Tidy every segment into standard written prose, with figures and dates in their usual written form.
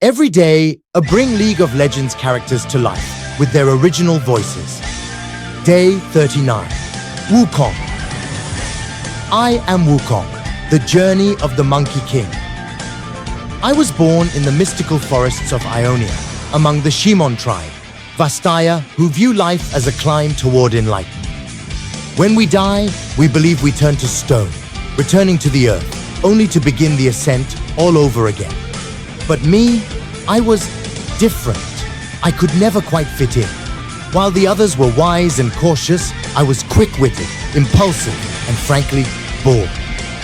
Every day, I bring League of Legends characters to life with their original voices. Day 39. Wukong. I am Wukong, the journey of the Monkey King. I was born in the mystical forests of Ionia, among the Shimon tribe, Vastaya, who view life as a climb toward enlightenment. When we die, we believe we turn to stone, returning to the earth, only to begin the ascent all over again. But me, I was different. I could never quite fit in. While the others were wise and cautious, I was quick-witted, impulsive, and frankly, bored.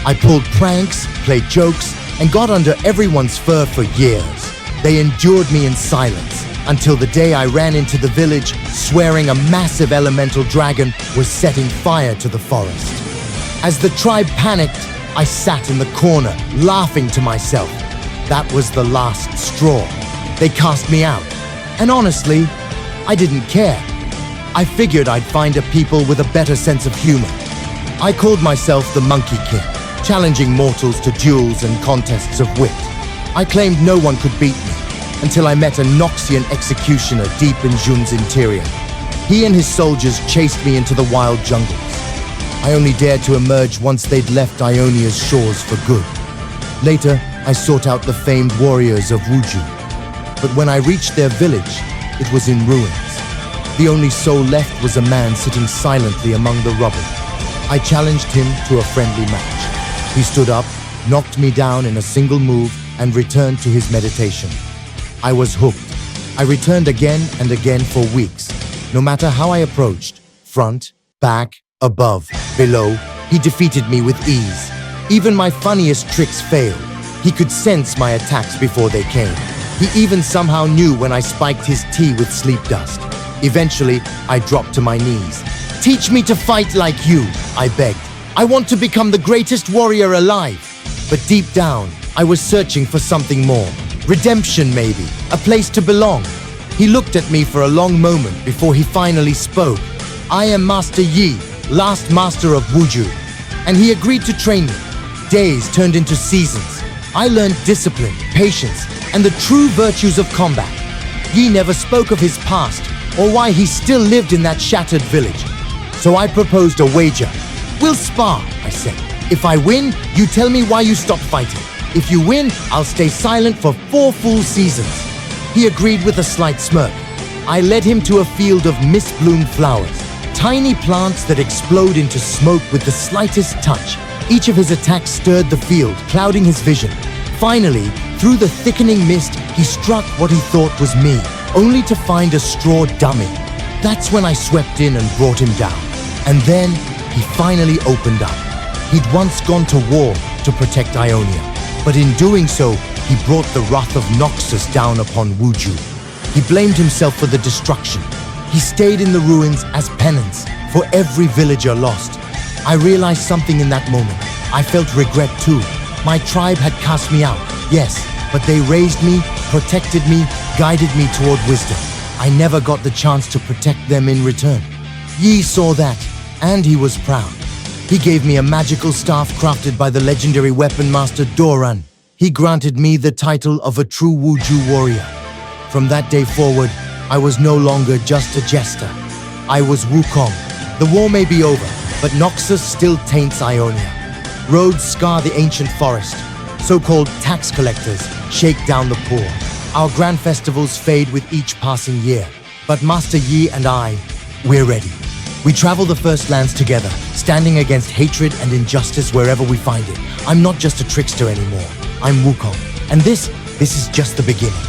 I pulled pranks, played jokes, and got under everyone's fur for years. They endured me in silence, until the day I ran into the village, swearing a massive elemental dragon was setting fire to the forest. As the tribe panicked, I sat in the corner, laughing to myself. That was the last straw. They cast me out. And honestly, I didn't care. I figured I'd find a people with a better sense of humor. I called myself the Monkey King, challenging mortals to duels and contests of wit. I claimed no one could beat me, until I met a Noxian executioner deep in Jun's interior. He and his soldiers chased me into the wild jungles. I only dared to emerge once they'd left Ionia's shores for good. Later, I sought out the famed warriors of Wukong. But when I reached their village, it was in ruins. The only soul left was a man sitting silently among the rubble. I challenged him to a friendly match. He stood up, knocked me down in a single move, and returned to his meditation. I was hooked. I returned again and again for weeks. No matter how I approached, front, back, above, below, he defeated me with ease. Even my funniest tricks failed. He could sense my attacks before they came. He even somehow knew when I spiked his tea with sleep dust. Eventually, I dropped to my knees. "Teach me to fight like you," I begged. "I want to become the greatest warrior alive." But deep down, I was searching for something more. Redemption, maybe. A place to belong. He looked at me for a long moment before he finally spoke. "I am Master Yi, last master of Wukong." And he agreed to train me. Days turned into seasons. I learned discipline, patience, and the true virtues of combat. Yi never spoke of his past or why he still lived in that shattered village. So I proposed a wager. "We'll spar," I said. "If I win, you tell me why you stopped fighting. If you win, I'll stay silent for 4 full seasons." He agreed with a slight smirk. I led him to a field of mist-bloomed flowers, tiny plants that explode into smoke with the slightest touch. Each of his attacks stirred the field, clouding his vision. Finally, through the thickening mist, he struck what he thought was me, only to find a straw dummy. That's when I swept in and brought him down. And then, he finally opened up. He'd once gone to war to protect Ionia, but in doing so, he brought the wrath of Noxus down upon Wukong. He blamed himself for the destruction. He stayed in the ruins as penance for every villager lost. I realized something in that moment. I felt regret too. My tribe had cast me out, yes, but they raised me, protected me, guided me toward wisdom. I never got the chance to protect them in return. Yi saw that, and he was proud. He gave me a magical staff crafted by the legendary weapon master Doran. He granted me the title of a true Wukong warrior. From that day forward, I was no longer just a jester. I was Wukong. The war may be over, but Noxus still taints Ionia. Roads scar the ancient forest. So-called tax collectors shake down the poor. Our grand festivals fade with each passing year. But Master Yi and I, we're ready. We travel the First Lands together, standing against hatred and injustice wherever we find it. I'm not just a trickster anymore. I'm Wukong. And this is just the beginning.